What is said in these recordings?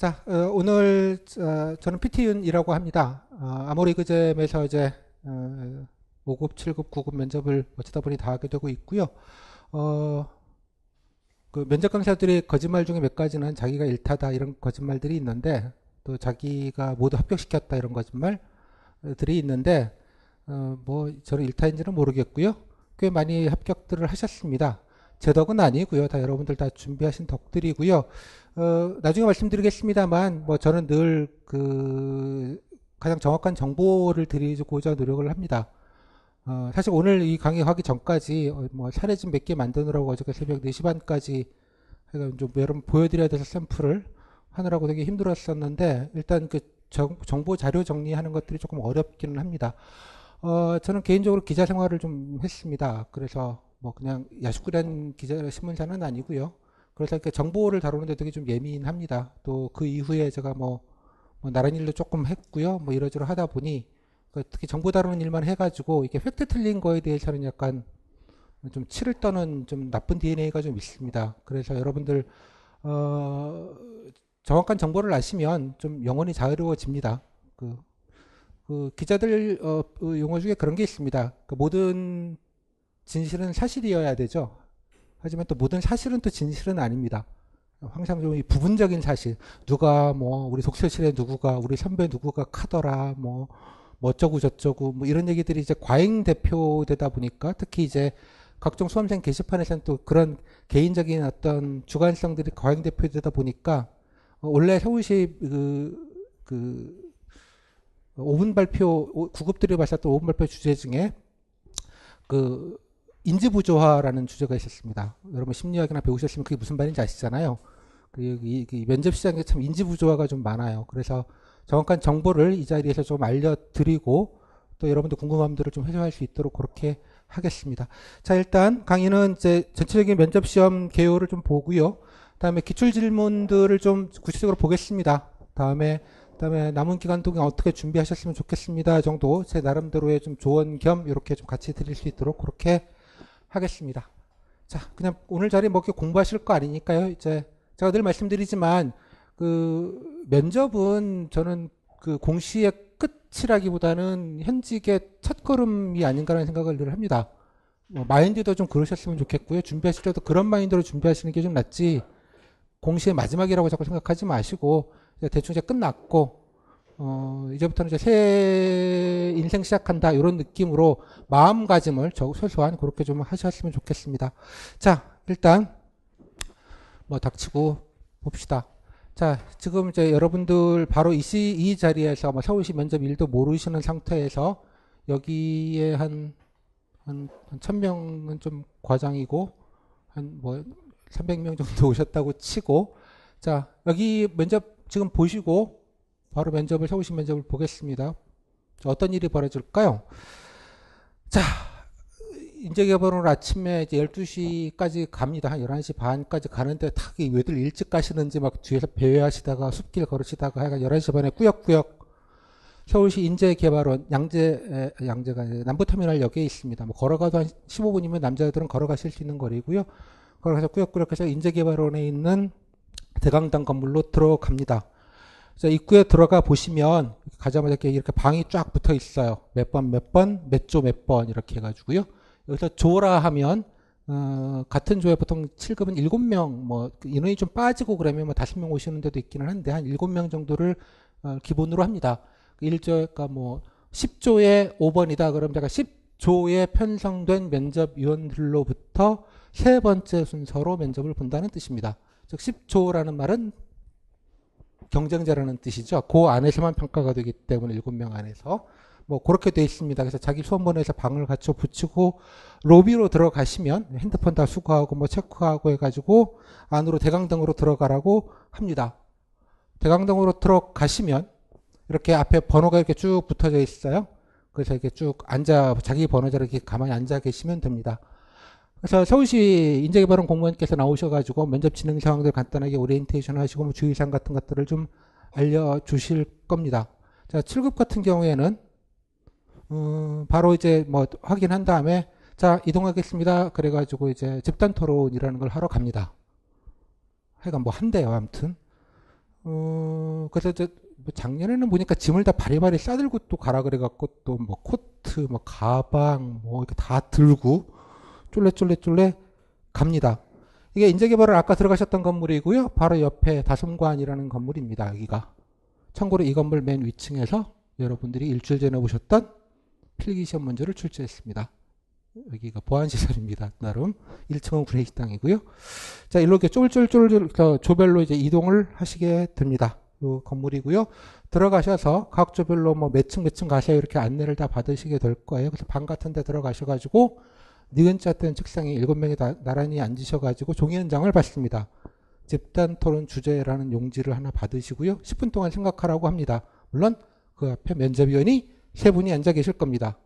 자, 오늘 저는 PT윤이라고 합니다. 아모리그잼에서 이제 5급, 7급, 9급 면접을 어쩌다 보니 다 하게 되고 있고요. 어, 그 면접 강사들이 거짓말 중에 몇 가지는 자기가 일타다 이런 거짓말들이 있는데, 또 자기가 모두 합격시켰다 이런 거짓말들이 있는데, 뭐 저는 일타인지는 모르겠고요. 꽤 많이 합격들을 하셨습니다. 제 덕은 아니고요. 다 여러분들 다 준비하신 덕들이고요. 나중에 말씀드리겠습니다만, 뭐 저는 늘 그 가장 정확한 정보를 드리고자 노력을 합니다. 사실 오늘 이 강의 하기 전까지 뭐 사례집 몇 개 만드느라고 어저께 새벽 4시 반까지 해가 좀 여러분 보여드려야 돼서 샘플을 하느라고 되게 힘들었었는데, 일단 그 정보 자료 정리하는 것들이 조금 어렵기는 합니다. 저는 개인적으로 기자 생활을 좀 했습니다. 그래서 뭐 그냥 야식구란 기자 신문사는 아니고요. 그래서 이렇게 정보를 다루는데 되게 좀 예민합니다. 또 그 이후에 제가 뭐 나란 일도 조금 했고요. 뭐 이러저러 하다 보니 특히 정보 다루는 일만 해가지고 이게 팩트 틀린 거에 대해서는 약간 좀 치를 떠는 좀 나쁜 DNA가 좀 있습니다. 그래서 여러분들 정확한 정보를 아시면 좀 영혼이 자유로워집니다. 그 기자들 용어 중에 그런 게 있습니다. 그 모든 진실은 사실이어야 되죠. 하지만 또 모든 사실은 또 진실은 아닙니다. 항상 좀 이 부분적인 사실, 누가 뭐 우리 독서실에 누구가 우리 선배 누구가 카더라 뭐 어쩌고 저쩌고 뭐 이런 얘기들이 이제 과잉 대표되다 보니까, 특히 이제 각종 수험생 게시판에서는 또 그런 개인적인 어떤 주관성들이 과잉 대표되다 보니까 원래 서울시 그 5분 발표, 구급들이 봤었던 5분 발표 주제 중에 그 인지부조화라는 주제가 있었습니다. 여러분 심리학이나 배우셨으면 그게 무슨 말인지 아시잖아요. 이 면접 시장에 참 인지부조화가 좀 많아요. 그래서 정확한 정보를 이 자리에서 좀 알려드리고, 또 여러분들 궁금한 점들을 좀 해소할 수 있도록 그렇게 하겠습니다. 자, 일단 강의는 이제 전체적인 면접 시험 개요를 좀 보고요. 다음에 기출 질문들을 좀 구체적으로 보겠습니다. 다음에 남은 기간 동안 어떻게 준비하셨으면 좋겠습니다 정도 제 나름대로의 좀 조언 겸 이렇게 좀 같이 드릴 수 있도록 그렇게 하겠습니다. 자, 그냥 오늘 자리 뭐 이렇게 공부하실 거 아니니까요. 이제 제가 늘 말씀드리지만 그 면접은 저는 그 공시의 끝이라기보다는 현직의 첫걸음이 아닌가라는 생각을 늘 합니다. 뭐 마인드도 좀 그러셨으면 좋겠고요. 준비하실 때도 그런 마인드로 준비하시는 게 좀 낫지, 공시의 마지막이라고 자꾸 생각하지 마시고 대충 이제 끝났고 이제부터는 이제 새 인생 시작한다 이런 느낌으로 마음가짐을 소소한 그렇게 좀 하셨으면 좋겠습니다. 자, 일단 뭐 닥치고 봅시다. 자, 지금 이제 여러분들 바로 이 자리에서 뭐 서울시 면접 일도 모르시는 상태에서 여기에 한 1000명은 좀 과장이고 한 뭐 300명 정도 오셨다고 치고, 자, 여기 면접 지금 보시고 바로 서울시 면접을 보겠습니다. 자, 어떤 일이 벌어질까요? 자, 인재개발원 아침에 이제 12시까지 갑니다. 한 11시 반까지 가는데 왜들 일찍 가시는지 막 뒤에서 배회하시다가 숲길 걸으시다가 하여간 11시 반에 꾸역꾸역 서울시 인재개발원 양재가 남부터미널역에 있습니다. 뭐 걸어가도 한 15분이면 남자들은 걸어가실 수 있는 거리고요. 걸어가서 꾸역꾸역 해서 인재개발원에 있는 대강당 건물로 들어갑니다. 그래서 입구에 들어가 보시면 가자마자 이렇게 방이 쫙 붙어 있어요. 몇 번, 몇 조 몇 번 이렇게 해가지고요. 여기서 조라 하면 같은 조에 보통 7급은 7명, 뭐 인원이 좀 빠지고 그러면 뭐 5명 오시는 데도 있기는 한데 한 7명 정도를 기본으로 합니다. 1조가 뭐 10조에 5번이다. 그럼 제가 10조에 편성된 면접위원들로부터 세 번째 순서로 면접을 본다는 뜻입니다. 즉 10조라는 말은 경쟁자라는 뜻이죠. 그 안에서만 평가가 되기 때문에 7명 안에서 뭐 그렇게 돼 있습니다. 그래서 자기 수험번호에서 방을 갖춰 붙이고 로비로 들어가시면 핸드폰 다 수거하고 뭐 체크하고 해가지고 안으로 대강당으로 들어가라고 합니다. 대강당으로 들어가시면 이렇게 앞에 번호가 이렇게 쭉 붙어져 있어요. 그래서 이렇게 쭉 자기 번호자로 이렇게 가만히 앉아 계시면 됩니다. 그래서 서울시 인재개발원 공무원께서 나오셔가지고 면접 진행 상황들 간단하게 오리엔테이션 하시고 뭐 주의사항 같은 것들을 좀 알려주실 겁니다. 자, 7급 같은 경우에는 바로 이제 뭐 확인한 다음에 자, 이동하겠습니다. 그래가지고 이제 집단 토론이라는 걸 하러 갑니다. 하여간 뭐 한대요, 아무튼. 그래서 뭐 작년에는 보니까 짐을 다 바리바리 싸들고 또 가라 그래갖고 또 뭐 코트, 뭐 가방, 뭐 이렇게 다 들고 쫄래쫄래 갑니다. 이게 인재개발을 아까 들어가셨던 건물이고요. 바로 옆에 다솜관이라는 건물입니다. 여기가. 참고로 이 건물 맨 위층에서 여러분들이 일주일 전에 보셨던 필기시험 문제를 출제했습니다. 여기가 보안시설입니다. 나름 1층은 구내식당이고요. 자, 일로 이렇게 쫄쫄쫄 조별로 이제 이동을 하시게 됩니다. 요 건물이고요. 들어가셔서 각 조별로 뭐 몇 층 가세요 이렇게 안내를 다 받으시게 될 거예요. 그래서 방 같은 데 들어가셔가지고 니은자 뜬 책상에 7명이 나란히 앉으셔가지고 종이 한 장을 받습니다. 집단 토론 주제라는 용지를 하나 받으시고요. 10분 동안 생각하라고 합니다. 물론 그 앞에 면접위원이 3분이 앉아 계실 겁니다.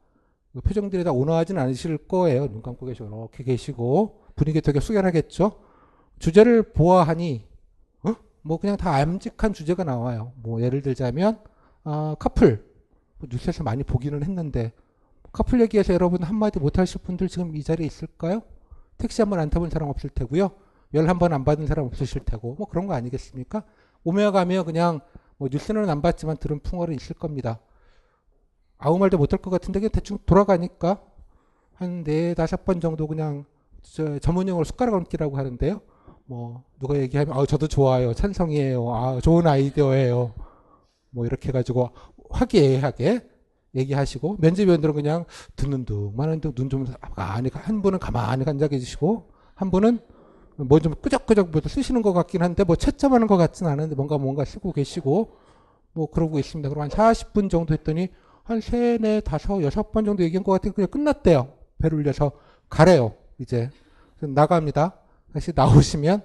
표정들이 다 온화하진 않으실 거예요. 눈 감고 계시고 이렇게 계시고 분위기 되게 숙연하겠죠. 주제를 보아하니 뭐 그냥 다 암직한 주제가 나와요. 뭐 예를 들자면 커플 뭐 뉴스에서 많이 보기는 했는데 커플 얘기해서 여러분 한마디 못하실 분들 지금 이 자리에 있을까요? 택시 한 번 안 타본 사람 없을 테고요. 열 한 번 안 받은 사람 없으실 테고 뭐 그런 거 아니겠습니까? 오며 가며 그냥 뭐 뉴스는 안 봤지만 들은 풍어는 있을 겁니다. 아무 말도 못할 것 같은데 그냥 대충 돌아가니까 한 4-5번 정도 그냥 전문용어로 숟가락 얹기라고 하는데요. 뭐 누가 얘기하면 저도 좋아요. 찬성이에요. 좋은 아이디어예요. 뭐 이렇게 해가지고 화기애애하게 얘기하시고 면접위원들은 그냥 듣는 둥 마는 둥 눈 좀 한 분은 가만히 앉아 계시고 한 분은 뭐 좀 끄적끄적 뭐 쓰시는 것 같긴 한데 뭐 채점하는 것 같지는 않은데 뭔가 쓰고 계시고 뭐 그러고 있습니다. 그럼 한 40분 정도 했더니 한 3, 4, 5, 6번 정도 얘기한 것 같으니 그냥 끝났대요. 배를 울려서 가래요. 이제 나갑니다. 다시 나오시면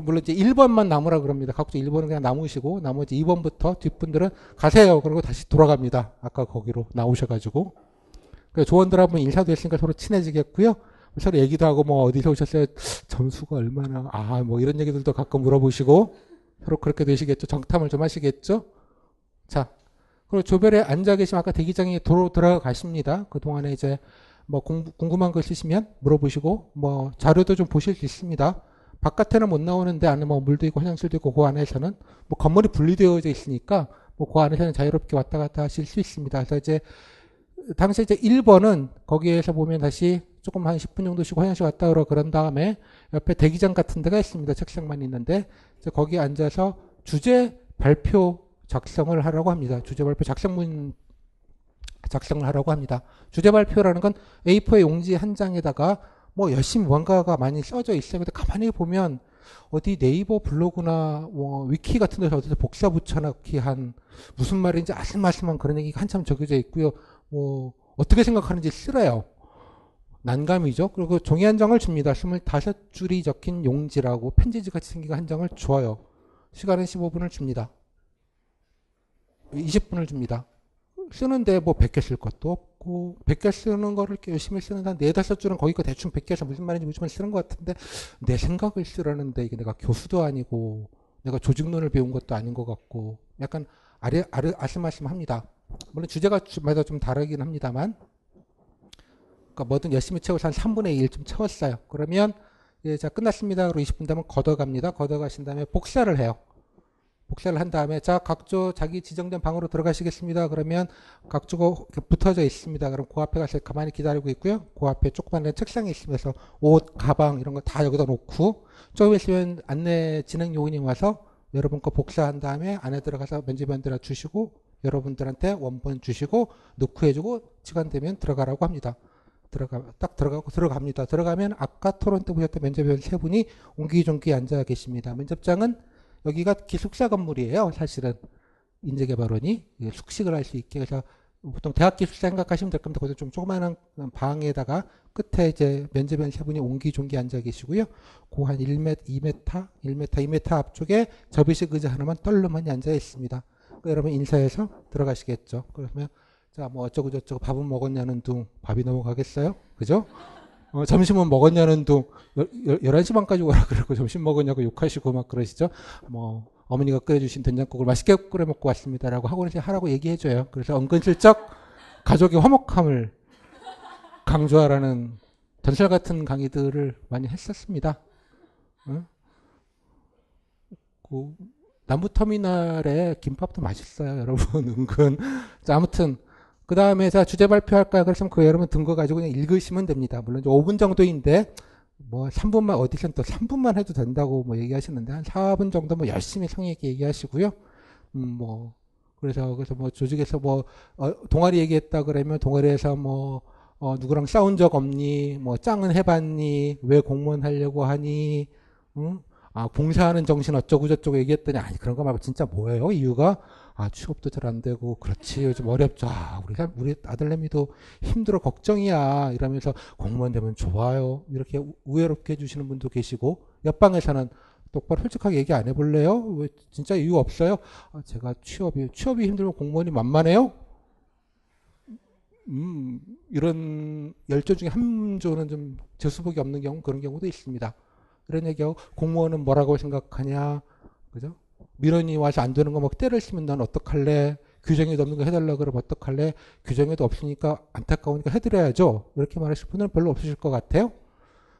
물론 이제 1번만 남으라 그럽니다. 각자 1번은 그냥 남으시고 나머지 2번부터 뒷분들은 가세요. 그리고 다시 돌아갑니다. 아까 거기로 나오셔가지고 조원들 한번 인사도 했으니까 서로 친해지겠고요. 서로 얘기도 하고 뭐 어디서 오셨어요? 점수가 얼마나 뭐 이런 얘기들도 가끔 물어보시고 서로 그렇게 되시겠죠. 정탐을 좀 하시겠죠. 자, 그리고 조별에 앉아 계시면 아까 대기장에 도로 들어가십니다. 그동안에 이제 뭐 궁금한 거 있으시면 물어보시고 뭐 자료도 좀 보실 수 있습니다. 바깥에는 못 나오는데 안에 뭐 물도 있고 화장실도 있고 그 안에서는 뭐 건물이 분리되어져 있으니까 뭐 그 안에서는 자유롭게 왔다 갔다 하실 수 있습니다. 그래서 이제 당시 이제 1번은 거기에서 보면 다시 조금 한 10분 정도 쉬고 화장실 갔다 오라 그런 다음에 옆에 대기장 같은 데가 있습니다. 책상만 있는데 이제 거기 앉아서 주제 발표 작성을 하라고 합니다. 주제 발표 작성문 작성을 하라고 합니다. 주제 발표라는 건 A4 용지 한 장에다가 뭐 열심히 뭔가가 많이 써져 있어요. 근데 가만히 보면 어디 네이버 블로그나 뭐 위키 같은 데서 어디서 복사 붙여넣기 한 무슨 말인지 아슬마슬한 그런 얘기가 한참 적혀져 있고요. 뭐 어떻게 생각하는지 쓰래요. 난감이죠. 그리고 종이 한 장을 줍니다. 25줄이 적힌 용지라고 편지지 같이 생긴 한 장을 줘요. 시간은 15분을 줍니다. 20분을 줍니다. 쓰는데 뭐 100개 쓸 것도 없고 100개 쓰는 거를 이렇게 열심히 쓰는 한 4-5줄은 거기 거 대충 100개에서 무슨 말인지 무슨 말 쓰는 것 같은데 내 생각을 쓰라는데 이게 내가 교수도 아니고 내가 조직론을 배운 것도 아닌 것 같고 약간 아슴아슴합니다. 물론 주제가 마다 좀 다르긴 합니다만 그러니까 뭐든 열심히 채워서 한 3분의 1 좀 채웠어요. 그러면 자 끝났습니다. 그리고 20분 되면 걷어갑니다. 걷어가신 다음에 복사를 해요. 복사를 한 다음에 자 각조 자기 지정된 방으로 들어가시겠습니다. 그러면 각조가 붙어져 있습니다. 그럼 그 앞에 가서 가만히 기다리고 있고요. 그 앞에 조그만 책상이 있으면서 옷, 가방 이런 거 다 여기다 놓고 조금 있으면 안내 진행 요원이 와서 여러분 거 복사한 다음에 안에 들어가서 면접위원들한테 주시고 여러분들한테 원본 주시고 넣고 해주고 시간 되면 들어가라고 합니다. 딱 들어갑니다. 들어가면 아까 토론 때 보셨던 면접위원 3분이 옹기종기 앉아 계십니다. 면접장은 여기가 기숙사 건물이에요. 사실은 인재개발원이 숙식을 할 수 있게 그래서 보통 대학 기숙사 생각하시면 될 겁니다. 거기서 좀 조그마한 방에다가 끝에 이제 면접위원 3분이 옹기종기 앉아 계시고요. 그 한 2m 앞쪽에 접이식 의자 하나만 떨르만이 앉아 있습니다. 여러분 인사해서 들어가시겠죠. 그러면 자 뭐 어쩌고 저쩌고 밥은 먹었냐는 둥 밥이 넘어가겠어요? 그죠? 점심은 먹었냐는 둥 11시 반까지 오라 그러고 점심 먹었냐고 욕하시고 막 그러시죠. 뭐 어머니가 끓여주신 된장국을 맛있게 끓여 먹고 왔습니다라고 학원에서 하라고 얘기해줘요. 그래서 은근슬쩍 가족의 화목함을 강조하라는 전설 같은 강의들을 많이 했었습니다. 남부터미널에 김밥도 맛있어요, 여러분. 은근. 자, 아무튼 그 다음에 자 주제 발표할까요? 그래서 그 여러분 든 거 가지고 그냥 읽으시면 됩니다. 물론 이제 5분 정도인데 뭐 3분만 오디션 또 3분만 해도 된다고 뭐 얘기하시는데 한 4분 정도 뭐 열심히 성의 있게 얘기하시고요. 뭐 그래서 뭐 조직에서 뭐 동아리 얘기했다 그러면 동아리에서 뭐 누구랑 싸운 적 없니? 뭐 짱은 해봤니? 왜 공무원 하려고 하니? 응? 아 봉사하는 정신 어쩌고 저쩌고 얘기했더니 아니 그런 거 말고 진짜 뭐예요? 이유가 아 취업도 잘 안 되고 그렇지 요즘 어렵죠. 아, 우리 아들내미도 힘들어 걱정이야 이러면서 공무원 되면 좋아요. 이렇게 우애롭게 해주시는 분도 계시고 옆방에서는 똑바로 솔직하게 얘기 안 해볼래요? 왜 진짜 이유 없어요? 아, 제가 취업이 힘들면 공무원이 만만해요? 이런 열조 중에 한 조는 좀 재수복이 없는 경우 그런 경우도 있습니다. 이런 얘기하고 공무원은 뭐라고 생각하냐, 그죠? 민원이 와서 안 되는 거 막 때를 쓰면 넌 어떡할래? 규정에도 없는 거 해달라 그러면 어떡할래? 규정에도 없으니까 안타까우니까 해드려야죠. 이렇게 말하실 분은 별로 없으실 것 같아요.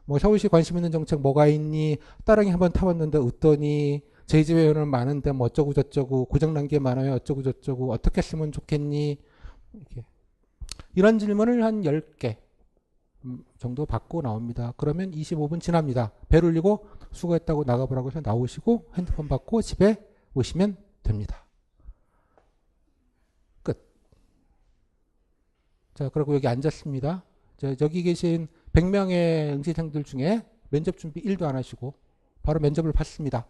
뭐 서울시 관심 있는 정책 뭐가 있니? 따릉이 한번 타봤는데 어떠니? 저희 집에 회원은 많은데 뭐 어쩌고 저쩌고 고장난 게 많아요. 어쩌고 저쩌고 어떻게 쓰면 좋겠니? 이렇게. 이런 질문을 한 10개 정도 받고 나옵니다. 그러면 25분 지납니다. 벨 울리고 수고했다고 나가보라고 해서 나오시고 핸드폰 받고 집에 오시면 됩니다. 끝. 자, 그리고 여기 앉았습니다. 자, 여기 계신 100명의 응시생들 중에 면접 준비 1도 안 하시고 바로 면접을 받습니다.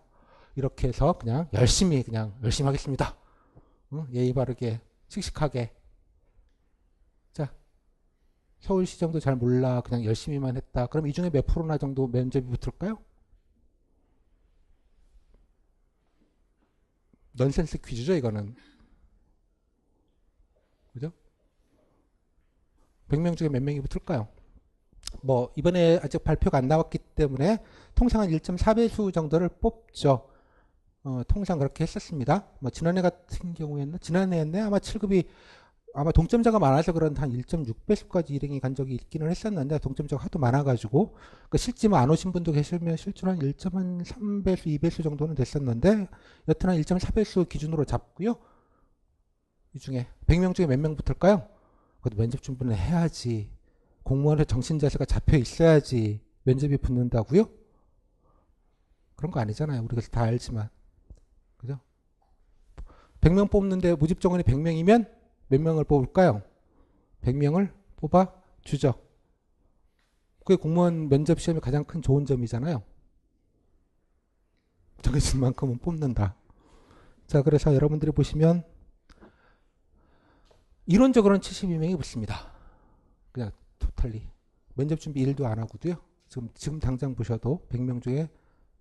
이렇게 해서 그냥 열심히 하겠습니다. 예의 바르게 씩씩하게. 자, 서울시정도 잘 몰라 그냥 열심히만 했다. 그럼 이 중에 몇 프로나 정도 면접이 붙을까요? 넌센스 퀴즈죠 이거는. 그죠? 100명 중에 몇 명이 붙을까요? 뭐 이번에 아직 발표가 안 나왔기 때문에 통상 한 1.4배수 정도를 뽑죠. 통상 그렇게 했었습니다. 뭐 지난해 같은 경우에는 지난해였네 아마 7급이 아마 동점자가 많아서 그런 한 1.6배수까지 일행이 간 적이 있기는 했었는데 동점자가 하도 많아가지고 그러니까 실제로 안 오신 분도 계시면 실제로 한 1.3배수, 2배수 정도는 됐었는데 여튼 한 1.4배수 기준으로 잡고요. 이 중에 100명 중에 몇 명 붙을까요? 그것도 면접 준비는 해야지. 공무원의 정신자세가 잡혀 있어야지 면접이 붙는다고요? 그런 거 아니잖아요. 우리가 다 알지만. 그죠? 100명 뽑는데 모집 정원이 100명이면 몇 명을 뽑을까요? 100명을 뽑아 주죠. 그게 공무원 면접 시험의 가장 큰 좋은 점이잖아요. 정해진 만큼은 뽑는다. 자, 그래서 여러분들이 보시면 이론적으로는 72명이 붙습니다. 그냥 토탈리. 면접 준비 1도 안 하고도요. 지금 당장 보셔도 100명 중에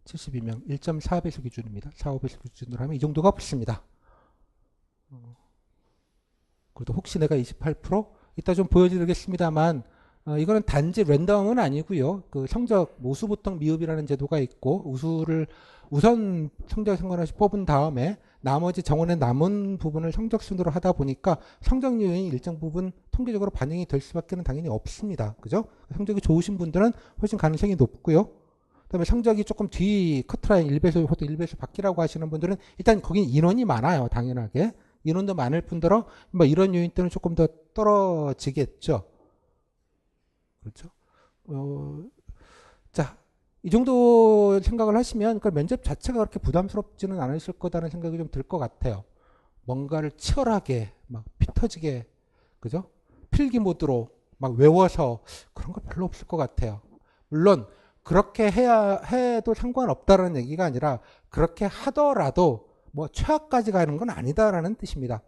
72명, 1.4배수 기준입니다. 4, 5배수 기준으로 하면 이 정도가 붙습니다. 그래도 혹시 내가 28%? 이따 좀 보여드리겠습니다만 이거는 단지 랜덤은 아니고요. 그 성적 우수 보통 미흡이라는 제도가 있고 우수를 우선 성적 상관없이 뽑은 다음에 나머지 정원의 남은 부분을 성적 순으로 하다 보니까 성적 요인이 일정 부분 통계적으로 반영이 될 수밖에는 당연히 없습니다. 그죠? 성적이 좋으신 분들은 훨씬 가능성이 높고요. 그다음에 성적이 조금 뒤 커트라인 1배수, 보통 1배수 밖이라고 하시는 분들은 일단 거긴 인원이 많아요. 당연하게. 인원도 많을 뿐더러 뭐 이런 요인 때는 조금 더 떨어지겠죠. 그렇죠? 자, 이 정도 생각을 하시면 그 면접 자체가 그렇게 부담스럽지는 않으실 거다는 생각이 좀 들 것 같아요. 뭔가를 치열하게 막 피 터지게 그죠? 필기 모드로 막 외워서 그런 거 별로 없을 것 같아요. 물론 그렇게 해도 상관없다는 얘기가 아니라 그렇게 하더라도 뭐 최악까지 가는 건 아니다라는 뜻입니다.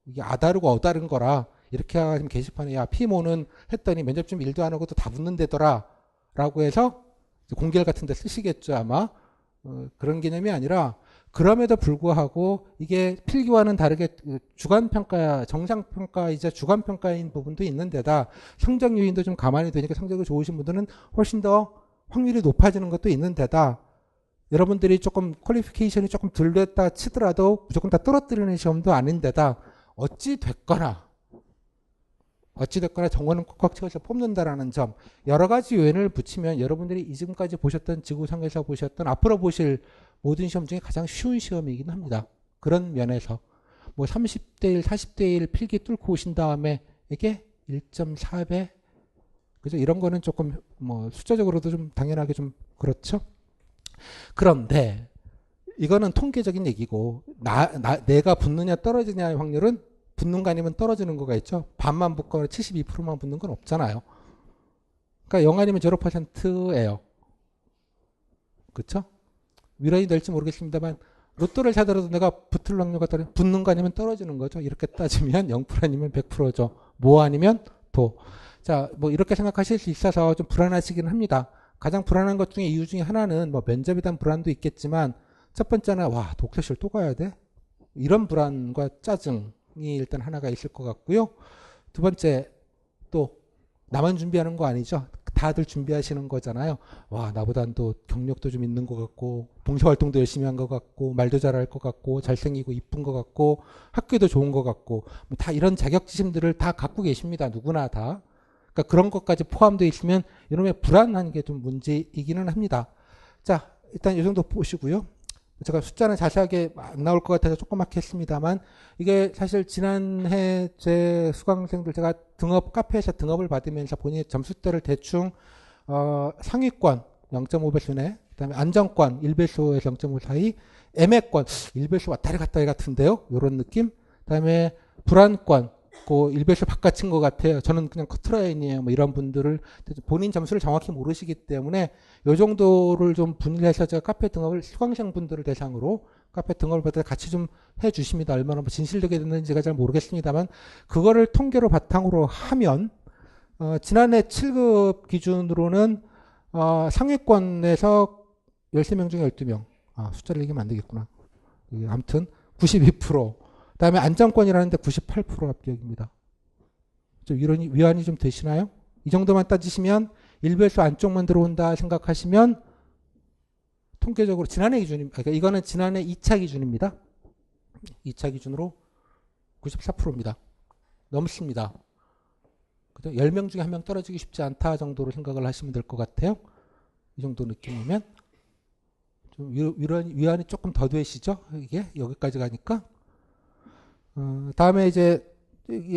이게 아다르고 어다른 거라 이렇게 하면 게시판에 야 피모는 했더니 면접 좀 일도 안 하고도 다 붙는데더라 라고 해서 공결 같은 데 쓰시겠죠 아마. 그런 개념이 아니라 그럼에도 불구하고 이게 필기와는 다르게 주관평가 정상평가이자 주관평가인 부분도 있는 데다 성적 요인도 좀 감안이 되니까 성적이 좋으신 분들은 훨씬 더 확률이 높아지는 것도 있는 데다 여러분들이 조금 퀄리피케이션이 조금 덜 됐다 치더라도 무조건 다 떨어뜨리는 시험도 아닌데다 어찌 됐거나 정원은 꽉꽉 채워서 뽑는다라는 점 여러 가지 요인을 붙이면 여러분들이 지금까지 보셨던 지구상에서 보셨던 앞으로 보실 모든 시험 중에 가장 쉬운 시험이긴 합니다. 그런 면에서 뭐 30대 1, 40대 1 필기 뚫고 오신 다음에 이게 1.4배 그죠? 이런 거는 조금 뭐 숫자적으로도 좀 당연하게 좀 그렇죠. 그런데 이거는 통계적인 얘기고 내가 붙느냐 떨어지냐의 확률은 붙는 거 아니면 떨어지는 거가 있죠. 반만 붙거나 72%만 붙는 건 없잖아요. 그러니까 0 아니면 0%예요. 그렇죠? 위로이 될지 모르겠습니다만 로또를 사더라도 내가 붙을 확률과 붙는 거 아니면 떨어지는 거죠. 이렇게 따지면 0% 아니면 100%죠. 뭐 아니면 도. 자, 뭐 이렇게 생각하실 수 있어서 좀 불안하시긴 합니다. 가장 불안한 것 중에 이유 중에 하나는 뭐 면접에 대한 불안도 있겠지만 첫 번째는 와 독서실 또 가야 돼? 이런 불안과 짜증이 일단 하나가 있을 것 같고요. 두 번째 또 나만 준비하는 거 아니죠? 다들 준비하시는 거잖아요. 와 나보단 또 경력도 좀 있는 것 같고 봉사활동도 열심히 한 것 같고 말도 잘할 것 같고 잘생기고 이쁜 것 같고 학교도 좋은 것 같고 다 이런 자격지심들을 다 갖고 계십니다. 누구나 다. 그러니까 그런 것까지 포함되어 있으면 이놈의 불안한 게 좀 문제이기는 합니다. 자 일단 이 정도 보시고요. 제가 숫자는 자세하게 안 나올 것 같아서 조그맣게 했습니다만 이게 사실 지난해 제 수강생들 제가 등업 카페에서 등업을 받으면서 본인의 점수대를 대충 상위권 0.5배 순에 그다음에 안정권 1배수에서 0.5 사이 애매권 1배수 왔다리 갔다리 같은데요. 이런 느낌. 그다음에 불안권 그 1배수 바깥인 것 같아요. 저는 그냥 커트라인이에요. 뭐 이런 분들을 본인 점수를 정확히 모르시기 때문에 이 정도를 좀 분리해서 제가 카페 등업을 수강생 분들을 대상으로 카페 등업을 받아 같이 좀 해주십니다. 얼마나 진실되게 됐는지가 잘 모르겠습니다만 그거를 통계로 바탕으로 하면 지난해 7급 기준으로는 상위권에서 13명 중에 12명 숫자를 얘기하면 안 되겠구나. 아무튼 92% 그다음에 안정권이라는데 98% 합격입니다. 좀 이런 위안이 좀 되시나요? 이 정도만 따지시면 1배수 안쪽만 들어온다 생각하시면 통계적으로 지난해 기준입니다. 그러니까 이거는 지난해 2차 기준입니다. 2차 기준으로 94%입니다. 넘습니다. 10명 중에 1명 떨어지기 쉽지 않다 정도로 생각을 하시면 될 것 같아요. 이 정도 느낌이면 좀 위안이 조금 더 되시죠? 이게 여기까지 가니까. 다음에 이제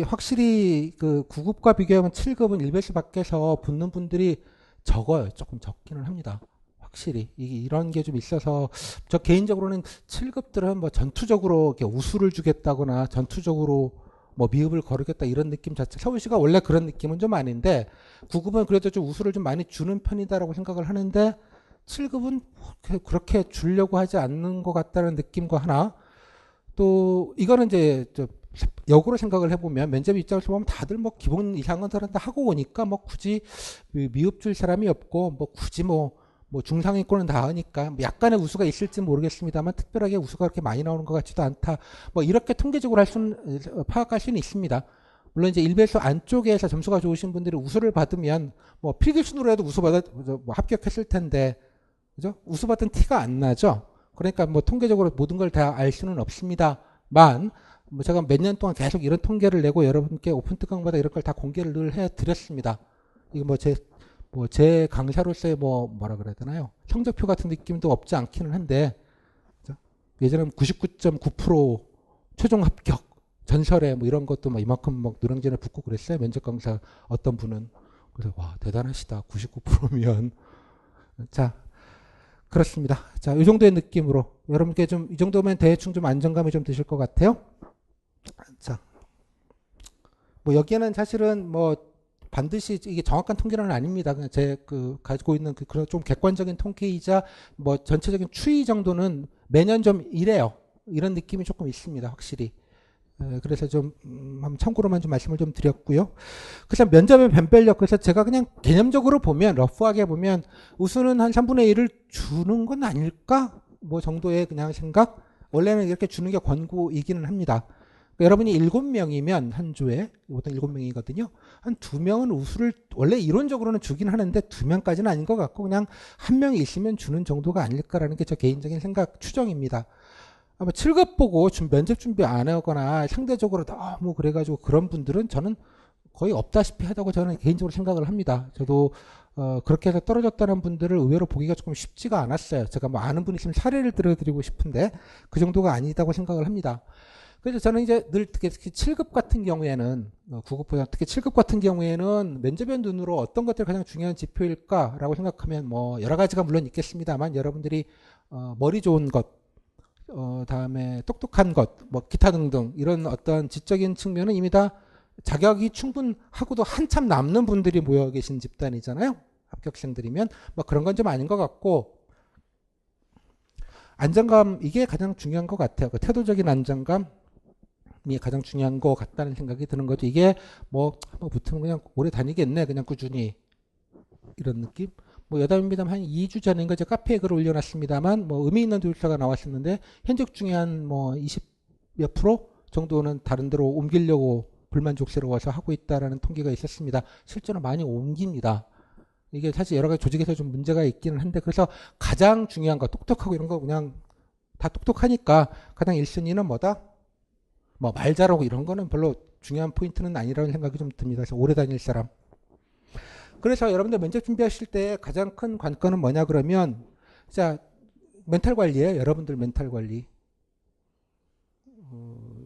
확실히 그 9급과 비교하면 7급은 1배수 밖에서 붙는 분들이 적어요. 조금 적기는 합니다. 확실히 이런 게 좀 있어서 저 개인적으로는 7급들은 뭐 전투적으로 이렇게 우수를 주겠다거나 전투적으로 뭐 미흡을 거르겠다 이런 느낌 자체 서울시가 원래 그런 느낌은 좀 아닌데 9급은 그래도 좀 우수를 좀 많이 주는 편이다라고 생각을 하는데 7급은 그렇게 주려고 하지 않는 것 같다는 느낌과 하나 또 이거는 이제 역으로 생각을 해보면 면접 입장에서 보면 다들 뭐 기본 이상은 다 하고 오니까 뭐 굳이 미흡 줄 사람이 없고 뭐 굳이 뭐 중상위권은 다 하니까 뭐 약간의 우수가 있을지 모르겠습니다만 특별하게 우수가 그렇게 많이 나오는 것 같지도 않다. 뭐 이렇게 통계적으로 파악할 수는 있습니다. 물론 이제 1배수 안쪽에서 점수가 좋으신 분들이 우수를 받으면 뭐 필기순으로 해도 뭐 합격했을 텐데 그죠? 우수 받은 티가 안 나죠. 그러니까 뭐 통계적으로 모든 걸 다 알 수는 없습니다만 뭐 제가 몇 년 동안 계속 이런 통계를 내고 여러분께 오픈 특강마다 이런 걸 다 공개를 늘 해드렸습니다. 이거 제 강사로서의 뭐라 그래야 되나요? 성적표 같은 느낌도 없지 않기는 한데 예전에는 99.9% 최종 합격 전설에 뭐 이런 것도 막 이만큼 막 노량진에 붙고 그랬어요. 면접 강사 어떤 분은 그래서 와 대단하시다 99%면 자. 그렇습니다. 자, 이 정도의 느낌으로 여러분께 좀 이 정도면 대충 좀 안정감이 좀 드실 것 같아요. 자, 뭐 여기에는 사실은 뭐 반드시 이게 정확한 통계는 아닙니다. 그냥 제 가지고 있는 그런 좀 객관적인 통계이자 뭐 전체적인 추이 정도는 매년 좀 이래요. 이런 느낌이 조금 있습니다. 확실히. 그래서 좀 한번 참고로만 좀 말씀을 좀 드렸고요. 그래서 면접의 변별력 그래서 제가 그냥 개념적으로 보면 러프하게 보면 우수는 한 3분의 1을 주는 건 아닐까 뭐 정도의 그냥 생각 원래는 이렇게 주는 게 권고이기는 합니다. 그러니까 여러분이 7명이면 한 조에 보통 7명이거든요. 한 2명은 우수를 원래 이론적으로는 주긴 하는데 2명까지는 아닌 것 같고 그냥 한 명이 있으면 주는 정도가 아닐까라는 게 저 개인적인 생각 추정입니다. 아마 7급 보고 면접 준비 안 하거나 상대적으로 너무 그래가지고 그런 분들은 저는 거의 없다시피 하다고 저는 개인적으로 생각을 합니다. 저도 그렇게 해서 떨어졌다는 분들을 의외로 보기가 조금 쉽지가 않았어요. 제가 뭐 아는 분 있으면 사례를 들어드리고 싶은데 그 정도가 아니다고 생각을 합니다. 그래서 저는 이제 늘 특히 7급 같은 경우에는 9급보다 특히 7급 같은 경우에는 면접의 눈으로 어떤 것들이 가장 중요한 지표일까라고 생각하면 뭐 여러 가지가 물론 있겠습니다만 여러분들이 머리 좋은 것, 다음에 똑똑한 것, 뭐 기타 등등 이런 어떤 지적인 측면은 이미 다 자격이 충분하고도 한참 남는 분들이 모여 계신 집단이잖아요. 합격생들이면 뭐 그런 건 좀 아닌 것 같고 안정감 이게 가장 중요한 것 같아요. 그 태도적인 안정감이 가장 중요한 것 같다는 생각이 드는 거죠. 이게 뭐 붙으면 그냥 오래 다니겠네, 그냥 꾸준히 이런 느낌. 뭐 여담입니다만 한 2주 전인가 제가 카페에 글을 올려놨습니다만 뭐 의미 있는 조사가 나왔었는데 현직 중에 한 뭐 20몇 프로 정도는 다른 데로 옮기려고 불만족스러워서 하고 있다라는 통계가 있었습니다. 실제로 많이 옮깁니다. 이게 사실 여러 가지 조직에서 좀 문제가 있기는 한데 그래서 가장 중요한 거 똑똑하고 이런 거 그냥 다 똑똑하니까 가장 1순위는 뭐다? 뭐 말 잘하고 이런 거는 별로 중요한 포인트는 아니라는 생각이 좀 듭니다. 그래서 오래 다닐 사람. 그래서 여러분들 면접 준비하실 때 가장 큰 관건은 뭐냐 그러면 자 멘탈 관리예요. 여러분들 멘탈 관리.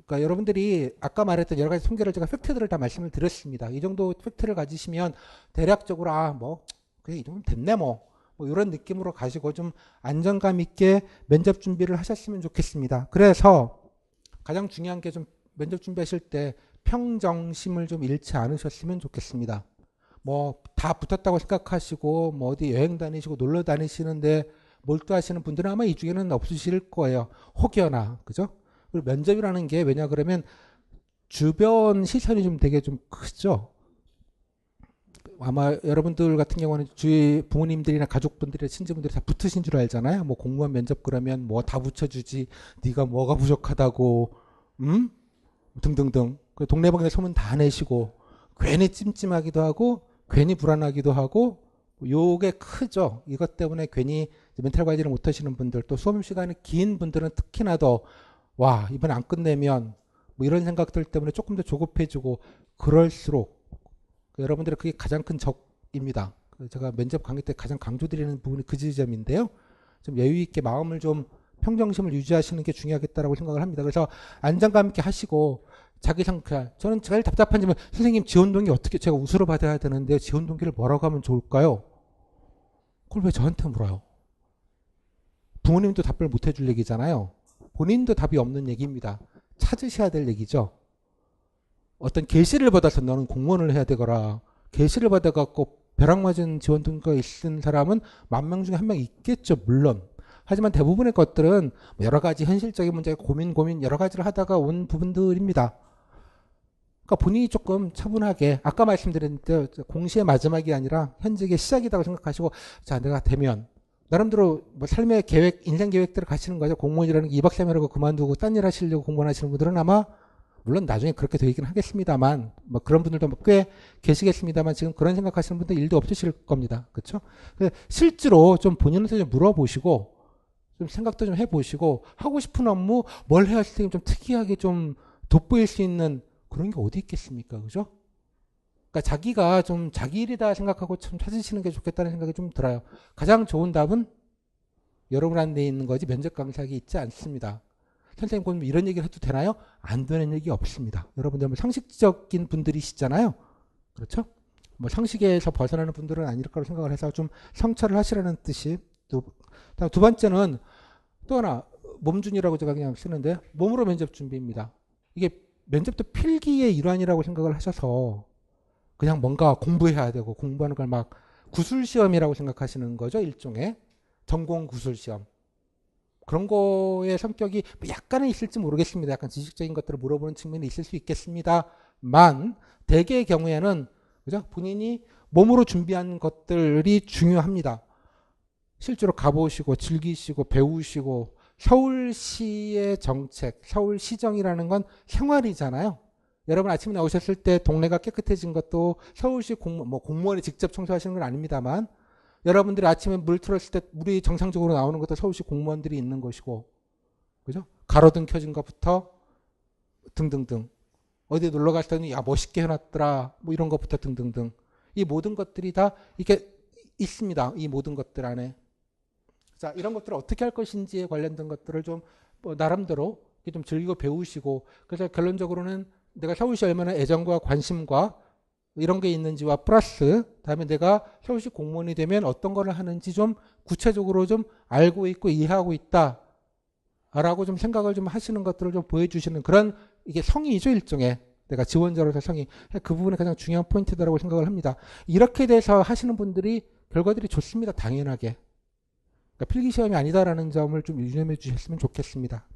그러니까 여러분들이 아까 말했던 여러 가지 통계를 제가 팩트들을 다 말씀을 드렸습니다. 이 정도 팩트를 가지시면 대략적으로 뭐 그래 이 정도면 됐네 뭐 이런 느낌으로 가지고 좀 안정감 있게 면접 준비를 하셨으면 좋겠습니다. 그래서 가장 중요한 게 좀 면접 준비하실 때 평정심을 좀 잃지 않으셨으면 좋겠습니다. 뭐 다 붙었다고 생각하시고 뭐 어디 여행 다니시고 놀러 다니시는데 몰두하시는 분들은 아마 이 중에는 없으실 거예요. 혹여나 그죠? 그리고 면접이라는 게 왜냐 그러면 주변 시선이 좀 되게 좀 크죠. 아마 여러분들 같은 경우는 주위 부모님들이나 가족분들이나 친지분들이 다 붙으신 줄 알잖아요. 뭐 공무원 면접 그러면 뭐 다 붙여주지. 네가 뭐가 부족하다고, 등등등. 그 동네방네 소문 다 내시고 괜히 찜찜하기도 하고 괜히 불안하기도 하고 요게 크죠. 이것 때문에 괜히 멘탈 관리를 못하시는 분들 또 수업 시간이 긴 분들은 특히나 더 와 이번에 안 끝내면 뭐 이런 생각들 때문에 조금 더 조급해지고 그럴수록 여러분들의 그게 가장 큰 적입니다. 제가 면접 강의 때 가장 강조드리는 부분이 그 지점인데요. 좀 여유 있게 마음을 좀 평정심을 유지하시는 게 중요하겠다라고 생각을 합니다. 그래서 안정감 있게 하시고 자기 성찰. 저는 제일 답답한 점은 선생님 지원 동기 어떻게 제가 우수로 받아야 되는데 지원 동기를 뭐라고 하면 좋을까요? 그걸 왜 저한테 물어요? 부모님도 답변을 못 해줄 얘기잖아요. 본인도 답이 없는 얘기입니다. 찾으셔야 될 얘기죠. 어떤 계시를 받아서 너는 공무원을 해야 되거라. 계시를 받아갖고 벼락 맞은 지원 동기가 있는 사람은 10,000명 중에 1명 있겠죠. 물론. 하지만 대부분의 것들은 여러 가지 현실적인 문제 고민 여러 가지를 하다가 온 부분들입니다. 그러니까 본인이 조금 차분하게 아까 말씀드린 공시의 마지막이 아니라 현직의 시작이라고 생각하시고 자 내가 되면 나름대로 뭐 삶의 계획 인생 계획대로 가시는 거죠. 공무원이라는 게 2박 3일 하고 그만두고 딴 일 하시려고 공무원 하시는 분들은 아마 물론 나중에 그렇게 되긴 하겠습니다만 뭐 그런 분들도 꽤 계시겠습니다만 지금 그런 생각하시는 분들 일도 없으실 겁니다. 그렇죠? 실제로 좀 본인한테 좀 물어보시고 좀 생각도 좀 해보시고 하고 싶은 업무 뭘 해야 좀 특이하게 좀 돋보일 수 있는 그런 게 어디 있겠습니까? 그죠? 그러니까 자기가 좀 자기 일이다 생각하고 좀 찾으시는 게 좋겠다는 생각이 좀 들어요. 가장 좋은 답은 여러분 안에 있는 거지 면접 강사에게 있지 않습니다. 선생님 그럼 이런 얘기를 해도 되나요? 안 되는 얘기 없습니다. 여러분들 뭐 상식적인 분들이시잖아요. 그렇죠? 뭐 상식에서 벗어나는 분들은 아닐 거라고 생각을 해서 좀 성찰을 하시라는 뜻이 두 번째는 또 하나 몸준이라고 제가 그냥 쓰는데 몸으로 면접 준비입니다. 이게 면접도 필기의 일환이라고 생각을 하셔서 그냥 뭔가 공부해야 되고 공부하는 걸 막 구술시험이라고 생각하시는 거죠. 일종의 전공 구술시험. 그런 거의 성격이 약간은 있을지 모르겠습니다. 약간 지식적인 것들을 물어보는 측면이 있을 수 있겠습니다만 대개의 경우에는 그죠? 본인이 몸으로 준비한 것들이 중요합니다. 실제로 가보시고 즐기시고 배우시고 서울시의 정책, 서울시정이라는 건 생활이잖아요. 여러분 아침에 나오셨을 때 동네가 깨끗해진 것도 서울시 공무원이 직접 청소하시는 건 아닙니다만 여러분들이 아침에 물 틀었을 때 물이 정상적으로 나오는 것도 서울시 공무원들이 있는 것이고 그죠? 가로등 켜진 것부터 등등등 어디 놀러 갔더니 야 멋있게 해놨더라. 뭐 이런 것부터 등등등. 이 모든 것들이 다 이게 있습니다. 이 모든 것들 안에. 자, 이런 것들을 어떻게 할 것인지에 관련된 것들을 좀뭐 나름대로 좀 즐기고 배우시고, 그래서 결론적으로는 내가 서울시 얼마나 애정과 관심과 이런 게 있는지와 플러스 다음에 내가 서울시 공무원이 되면 어떤 거를 하는지 좀 구체적으로 좀 알고 있고 이해하고 있다 라고 좀 생각을 좀 하시는 것들을 좀 보여주시는 그런 이게 성의이죠. 일종의 내가 지원자로서 성의, 그 부분이 가장 중요한 포인트다라고 생각을 합니다. 이렇게 돼서 하시는 분들이 결과들이 좋습니다. 당연하게. 그러니까 필기시험이 아니다라는 점을 좀 유념해 주셨으면 좋겠습니다.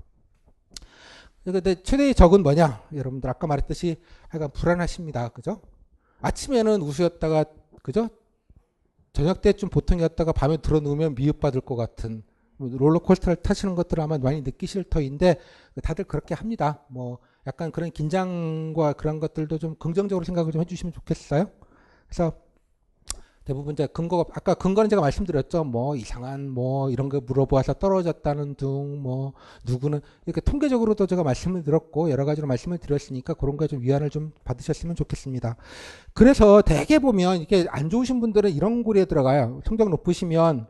근데 최대의 적은 뭐냐? 여러분들 아까 말했듯이 약간 불안하십니다. 그죠? 아침에는 우수였다가, 그죠? 저녁 때쯤 보통이었다가 밤에 들어 누우면 미흡받을 것 같은 롤러코스터를 타시는 것들을 아마 많이 느끼실 터인데 다들 그렇게 합니다. 뭐 약간 그런 긴장과 그런 것들도 좀 긍정적으로 생각을 좀 해주시면 좋겠어요. 그래서 대부분 이제 아까 근거는 제가 말씀드렸죠. 뭐 이상한 뭐 이런 거 물어보아서 떨어졌다는 등 뭐 누구는 이렇게 통계적으로도 제가 말씀을 드렸고 여러 가지로 말씀을 드렸으니까 그런 거에 좀 위안을 좀 받으셨으면 좋겠습니다. 그래서 대개 보면 이게 안 좋으신 분들은 이런 고리에 들어가요. 성적 높으시면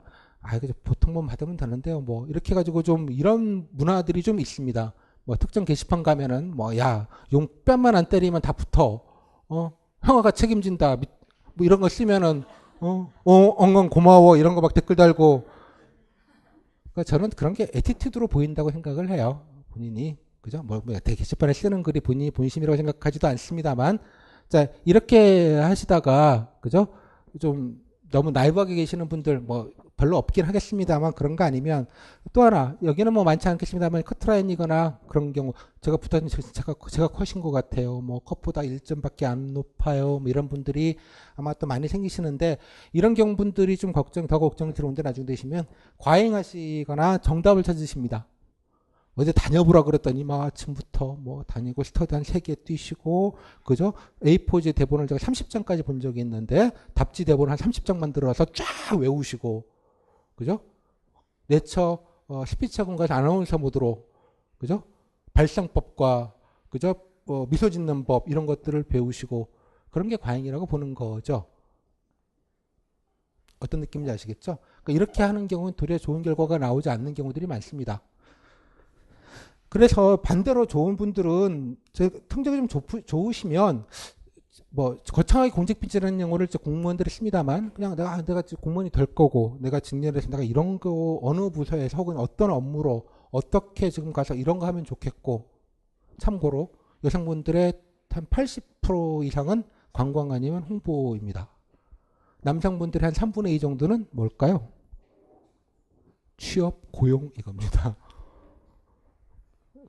이거 보통만 받으면 되는데요. 뭐 이렇게 해가지고 좀 이런 문화들이 좀 있습니다. 뭐 특정 게시판 가면은 뭐 야 용뺨만 안 때리면 다 붙어. 형아가 책임진다. 뭐 이런 거 쓰면은 엉엉 고마워 이런 거 막 댓글 달고. 그러니까 저는 그런 게 애티튜드로 보인다고 생각을 해요. 본인이 그죠? 뭐 게시판에 쓰는 글이 본인이 본심이라고 생각하지도 않습니다만, 자 이렇게 하시다가 그죠? 좀 너무 나이브하게 계시는 분들 뭐 별로 없긴 하겠습니다만 그런 거 아니면 또 하나 여기는 뭐 많지 않겠습니다만 커트라인이거나 그런 경우 제가 붙었는 제가 커신 것 같아요. 뭐 컷보다 1점밖에 안 높아요. 뭐 이런 분들이 아마 또 많이 생기시는데 이런 경우 분들이 좀 더 걱정이 들어온데 나중 되시면 과잉하시거나 정답을 찾으십니다. 어제 다녀보라 그랬더니 막 아침부터 뭐 다니고 스터디 한 3개 뛰시고 그죠? A4지 대본을 제가 30장까지 본 적이 있는데 답지 대본 한 30장 만들어서 쫙 외우시고 그죠? 내처 스피치 학원 가서 아나운서 모드로 그죠? 발상법과 그죠? 미소 짓는 법 이런 것들을 배우시고 그런 게 과잉이라고 보는 거죠. 어떤 느낌인지 아시겠죠? 그러니까 이렇게 하는 경우는 도리어 좋은 결과가 나오지 않는 경우들이 많습니다. 그래서 반대로 좋은 분들은 성적이 좀 좋으시면 뭐 거창하게 공직필지라는 용어를 공무원들이 씁니다만 그냥 내가 공무원이 될 거고 내가 직렬을 해서 내가 이런 거 어느 부서에서 혹은 어떤 업무로 어떻게 지금 가서 이런 거 하면 좋겠고 참고로 여성분들의 한 80% 이상은 관광 아니면 홍보입니다. 남성분들의 한 3분의 2 정도는 뭘까요? 취업, 고용 이겁니다.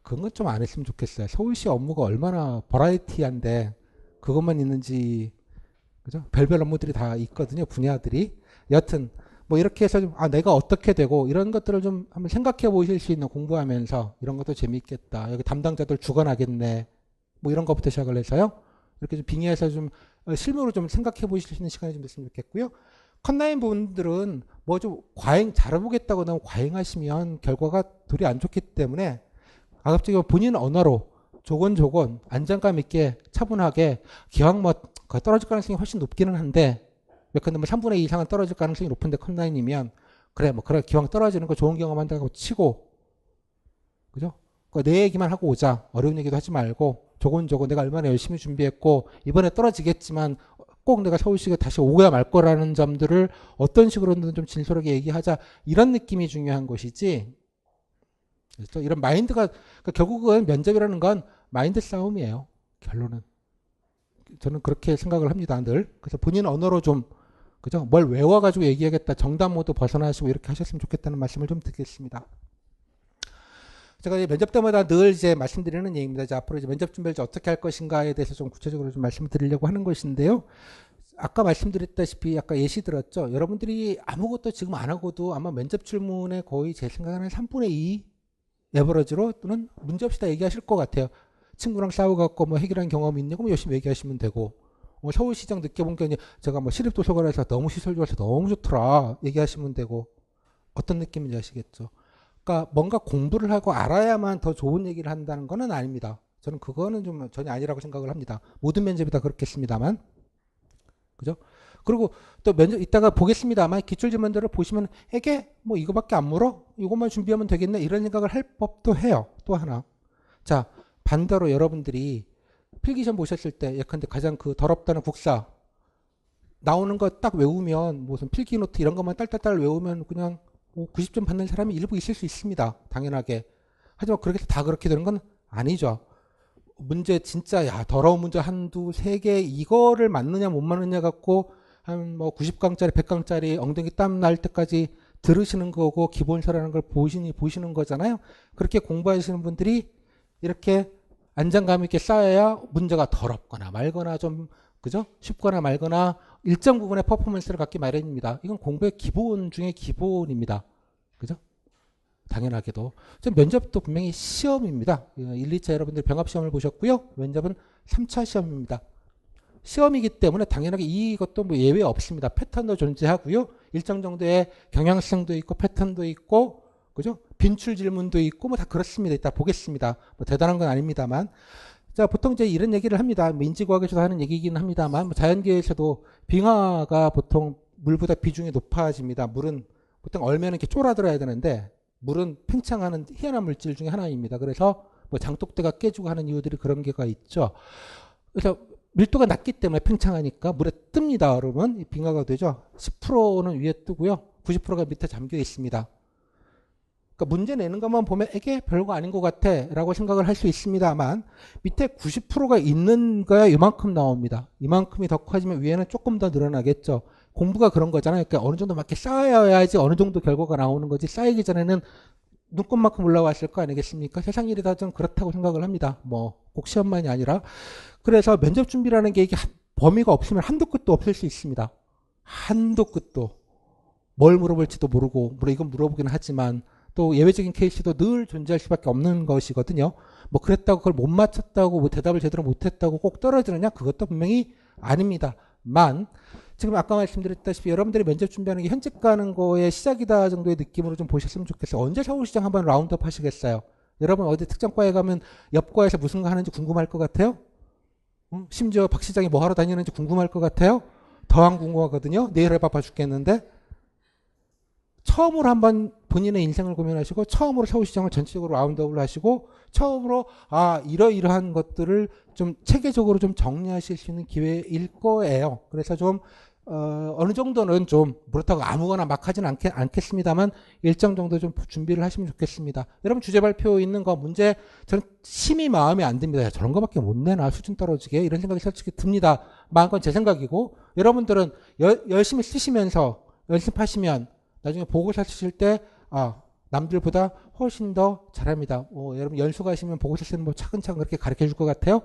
그건 좀 안 했으면 좋겠어요. 서울시 업무가 얼마나 버라이티한데 그것만 있는지 그죠? 별별 업무들이 다 있거든요. 분야들이. 여튼 뭐 이렇게 해서 좀 내가 어떻게 되고 이런 것들을 좀 한번 생각해 보실 수 있는 공부하면서 이런 것도 재미있겠다. 여기 담당자들 죽어나겠네. 뭐 이런 것부터 시작을 해서요. 이렇게 좀 빙의해서 좀 실무로 좀 생각해 보실 수 있는 시간이 좀 됐으면 좋겠고요. 컷라인 분들은 뭐 좀 잘해보겠다고 너무 과잉하시면 결과가 도리 안 좋기 때문에 가급적이면 본인 언어로 조곤조곤 안정감 있게 차분하게 기왕 뭐 떨어질 가능성이 훨씬 높기는 한데 예컨대 뭐 3분의 2 이상은 떨어질 가능성이 높은데 컷라인이면 그래 기왕 떨어지는 거 좋은 경험 한다고 치고 그죠? 내 얘기만 하고 오자. 어려운 얘기도 하지 말고 조곤조곤 내가 얼마나 열심히 준비했고 이번에 떨어지겠지만 꼭 내가 서울시에 다시 오고야 말 거라는 점들을 어떤 식으로든 좀 진솔하게 얘기하자. 이런 느낌이 중요한 것이지. 그렇죠? 이런 마인드가 그러니까 결국은 면접이라는 건 마인드 싸움이에요. 결론은 저는 그렇게 생각을 합니다. 늘 그래서 본인 언어로 좀 그죠? 뭘 외워가지고 얘기하겠다. 정답 모드 벗어나시고 이렇게 하셨으면 좋겠다는 말씀을 좀 드리겠습니다. 제가 면접 때마다 늘 이제 말씀드리는 얘기입니다. 이제 앞으로 이제 면접 준비를 어떻게 할 것인가에 대해서 좀 구체적으로 좀 말씀을 드리려고 하는 것인데요. 아까 말씀드렸다시피 아까 예시 들었죠. 여러분들이 아무것도 지금 안 하고도 아마 면접 질문에 거의 제 생각에는 3분의 2 에버러지로 또는 문제없이 다 얘기하실 것 같아요. 친구랑 싸워갖고 뭐 해결한 경험이 있냐고 열심히 얘기하시면 되고 서울시장 느껴본 게 제가 뭐 시립도서관에서 너무 시설 좋아서 너무 좋더라 얘기하시면 되고 어떤 느낌인지 아시겠죠. 그러니까 뭔가 공부를 하고 알아야만 더 좋은 얘기를 한다는 건 아닙니다. 저는 그거는 좀 전혀 아니라고 생각을 합니다. 모든 면접이 다 그렇겠습니다만. 그죠? 그리고 또 면접 이따가 보겠습니다만 기출질문들을 보시면 이게 뭐 이거밖에 안 물어? 이것만 준비하면 되겠네? 이런 생각을 할 법도 해요. 또 하나. 자, 반대로 여러분들이 필기시험 보셨을 때 예컨대 가장 그 더럽다는 국사 나오는 거 딱 외우면 무슨 필기노트 이런 것만 딸딸딸 외우면 그냥 뭐 90점 받는 사람이 일부 있을 수 있습니다. 당연하게. 하지만 그렇게 다 그렇게 되는 건 아니죠. 문제 진짜 야 더러운 문제 한두 세 개 이거를 맞느냐 못 맞느냐 갖고 한 뭐 90강짜리 100강짜리 엉덩이 땀 날 때까지 들으시는 거고 기본서라는 걸 보시는 거잖아요. 그렇게 공부하시는 분들이 이렇게 안정감 있게 쌓아야 문제가 더럽거나 말거나 좀 그죠? 쉽거나 말거나 일정 부분의 퍼포먼스를 갖기 마련입니다. 이건 공부의 기본 중에 기본입니다. 그죠? 당연하게도. 면접도 분명히 시험입니다. 1, 2차 여러분들 병합시험을 보셨고요. 면접은 3차 시험입니다. 시험이기 때문에 당연하게 이것도 뭐 예외 없습니다. 패턴도 존재하고요. 일정 정도의 경향성도 있고 패턴도 있고 그죠? 빈출 질문도 있고 뭐 다 그렇습니다. 이따 보겠습니다. 뭐 대단한 건 아닙니다만. 자, 보통 이제 이런 얘기를 합니다. 뭐 인지과학에서도 하는 얘기이긴 합니다만 뭐 자연계에서도 빙하가 보통 물보다 비중이 높아집니다. 물은 보통 얼면은 이렇게 쫄아들어야 되는데 물은 팽창하는 희한한 물질 중에 하나입니다. 그래서 뭐 장독대가 깨지고 하는 이유들이 그런 게가 있죠. 그래서 밀도가 낮기 때문에 팽창하니까 물에 뜹니다. 여러분 빙하가 되죠. 10%는 위에 뜨고요. 90%가 밑에 잠겨 있습니다. 그러니까 문제 내는 것만 보면 이게 별거 아닌 것 같아 라고 생각을 할 수 있습니다만 밑에 90%가 있는 거야 이만큼 나옵니다. 이만큼이 더 커지면 위에는 조금 더 늘어나겠죠. 공부가 그런 거잖아요. 그러니까 어느 정도 맞게 쌓아야지 어느 정도 결과가 나오는 거지 쌓이기 전에는 눈꽃만큼 올라왔을 거 아니겠습니까? 세상 일이 다 좀 그렇다고 생각을 합니다. 뭐 꼭 시험만이 아니라. 그래서 면접 준비라는 게 이게 범위가 없으면 한도 끝도 없을 수 있습니다. 한도 끝도. 뭘 물어볼지도 모르고 물론 이건 물어보긴 하지만 또 예외적인 케이스도 늘 존재할 수밖에 없는 것이거든요. 뭐 그랬다고 그걸 못 맞췄다고 뭐 대답을 제대로 못했다고 꼭 떨어지느냐? 그것도 분명히 아닙니다만 지금 아까 말씀드렸다시피 여러분들이 면접 준비하는 게 현직 가는 거의 시작이다 정도의 느낌으로 좀 보셨으면 좋겠어요. 언제 서울시장 한번 라운드업 하시겠어요? 여러분 어디 특정과에 가면 옆과에서 무슨 거 하는지 궁금할 것 같아요? 심지어 박 시장이 뭐 하러 다니는지 궁금할 것 같아요? 더한 궁금하거든요. 내일 해봐 죽겠는데. 처음으로 한번 본인의 인생을 고민하시고 처음으로 서울시장을 전체적으로 라운드업을 하시고 처음으로 이러이러한 것들을 좀 체계적으로 좀 정리하실 수 있는 기회일 거예요. 그래서 좀 어느 정도는 좀 그렇다고 아무거나 막 하진 않겠습니다만 일정 정도 좀 준비를 하시면 좋겠습니다. 여러분 주제 발표 있는 거 문제 저는 심히 마음에 안 듭니다. 저런 거밖에 못 내나 수준 떨어지게 이런 생각이 솔직히 듭니다. 마음껏 제 생각이고 여러분들은 열심히 쓰시면서 연습하시면 나중에 보고서 쓰실 때 남들보다 훨씬 더 잘합니다. 여러분 연수 가시면 보고서 쓰는 뭐 차근차근 그렇게 가르쳐 줄 것 같아요?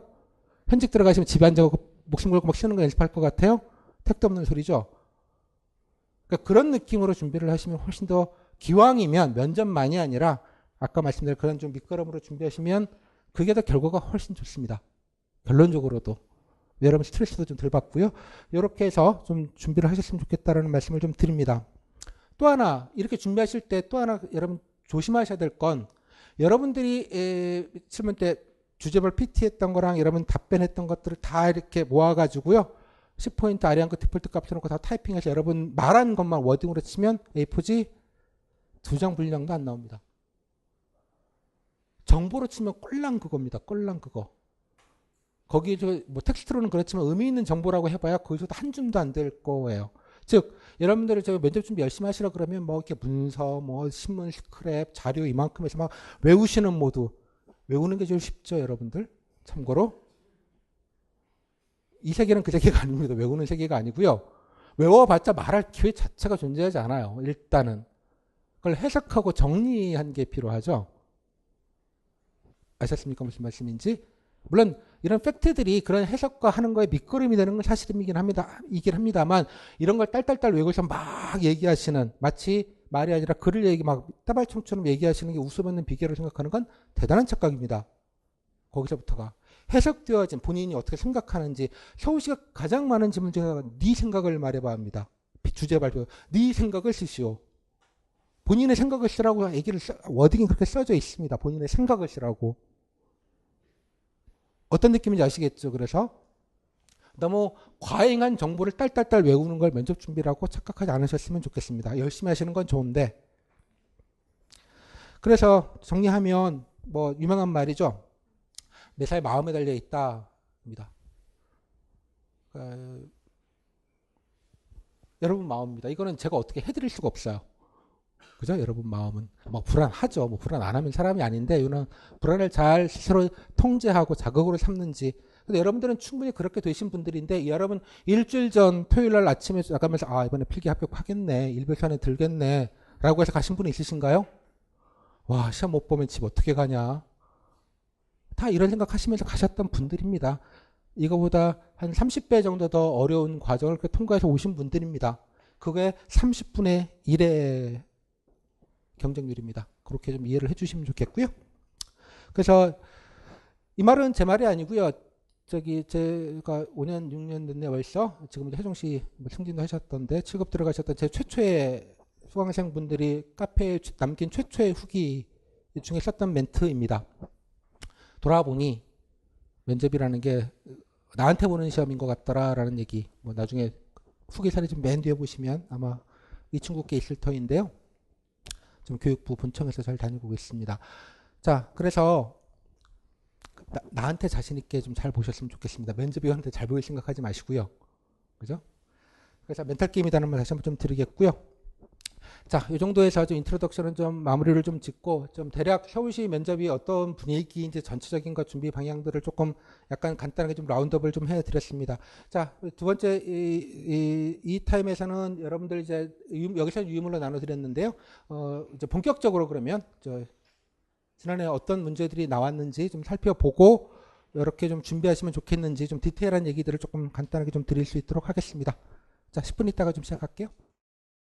현직 들어가시면 집에 앉아서 목숨 걸고 막 쓰는 거 연습할 것 같아요? 택도 없는 소리죠. 그러니까 그런 느낌으로 준비를 하시면 훨씬 더 기왕이면 면접만이 아니라 아까 말씀드린 그런 좀 밑거름으로 준비하시면 그게 더 결과가 훨씬 좋습니다. 결론적으로도. 여러분 스트레스도 좀 덜 받고요. 이렇게 해서 좀 준비를 하셨으면 좋겠다라는 말씀을 좀 드립니다. 또 하나 이렇게 준비하실 때 또 하나 여러분 조심하셔야 될 건 여러분들이 질문 때 주제별 PT 했던 거랑 여러분 답변했던 것들을 다 이렇게 모아가지고요. 10포인트 아리안크 디폴트 값 해놓고 다 타이핑해서 여러분 말한 것만 워딩으로 치면 A4지 2장 분량도 안 나옵니다. 정보로 치면 꼴랑 그겁니다. 꼴랑 그거. 거기 뭐 텍스트로는 그렇지만 의미 있는 정보라고 해봐야 거기서도 한 줌도 안 될 거예요. 즉 여러분들이 저 면접 준비 열심히 하시라 그러면 뭐 이렇게 문서, 뭐 신문 스크랩, 자료 이만큼 해서 막 외우시는 모두 외우는 게 제일 쉽죠, 여러분들. 참고로 이 세계는 그 세계가 아닙니다. 외우는 세계가 아니고요. 외워봤자 말할 기회 자체가 존재하지 않아요. 일단은 그걸 해석하고 정리한 게 필요하죠. 아셨습니까? 무슨 말씀인지? 물론 이런 팩트들이 그런 해석과 하는 거에 밑거름이 되는 건 사실이긴 합니다만 이런 걸 딸딸딸 외우셔서 막 얘기하시는 마치 말이 아니라 글을 막 따발총처럼 얘기하시는 게 웃음 없는 비결을 생각하는 건 대단한 착각입니다. 거기서부터가 해석되어진 본인이 어떻게 생각하는지 서울시가 가장 많은 질문 중에 네 생각을 말해봐 합니다. 주제 발표 네 생각을 쓰시오. 본인의 생각을 쓰라고 얘기를 워딩이 그렇게 써져 있습니다. 본인의 생각을 쓰라고. 어떤 느낌인지 아시겠죠? 그래서 너무 과잉한 정보를 딸딸딸 외우는 걸 면접 준비라고 착각하지 않으셨으면 좋겠습니다. 열심히 하시는 건 좋은데. 그래서 정리하면 뭐 유명한 말이죠. 매사에 마음에 달려 있다입니다. 여러분 마음입니다. 이거는 제가 어떻게 해드릴 수가 없어요. 그죠? 여러분 마음은 뭐 불안하죠. 뭐 불안 안 하면 사람이 아닌데 이거는 불안을 잘 스스로 통제하고 자극으로 삼는지. 근데 여러분들은 충분히 그렇게 되신 분들인데 여러분 일주일 전 토요일 날 아침에 나가면서 아 이번에 필기 합격하겠네. 일별산에 들겠네. 라고 해서 가신 분이 있으신가요? 와 시험 못 보면 집 어떻게 가냐. 다 이런 생각하시면서 가셨던 분들입니다. 이거보다 한 30배 정도 더 어려운 과정을 통과해서 오신 분들입니다. 그게 30분의 1의 경쟁률입니다. 그렇게 좀 이해를 해주시면 좋겠고요. 그래서 이 말은 제 말이 아니고요. 저기 제가 5년 6년 됐네 벌써. 지금 혜종씨 승진도 하셨던데 7급 들어가셨던 제 최초의 수강생 분들이 카페에 남긴 최초의 후기 중에 썼던 멘트입니다. 돌아보니 면접이라는 게 나한테 보는 시험인 것 같더라라는 얘기. 뭐 나중에 후기 사례 좀 맨 뒤에 보시면 아마 이 친구께 있을 터인데요. 지금 교육부 본청에서 잘 다니고 있습니다. 자, 그래서 나한테 자신 있게 좀 잘 보셨으면 좋겠습니다. 면접위원한테 잘 보일 생각하지 마시고요. 그죠? 그래서 멘탈 게임이라는 말 다시 한번 좀 드리겠고요. 자, 이 정도에서 좀 인트로덕션은 좀 마무리를 좀 짓고 좀 대략 서울시 면접이 어떤 분위기인지 전체적인 것 준비 방향들을 조금 약간 간단하게 좀 라운드업을 좀 해드렸습니다. 자, 두 번째 이 타임에서는 여러분들 이제 여기서 유의물로 나눠드렸는데요. 이제 본격적으로 그러면 지난해 어떤 문제들이 나왔는지 좀 살펴보고 이렇게 좀 준비하시면 좋겠는지 좀 디테일한 얘기들을 조금 간단하게 좀 드릴 수 있도록 하겠습니다. 자, 10분 있다가 좀 시작할게요.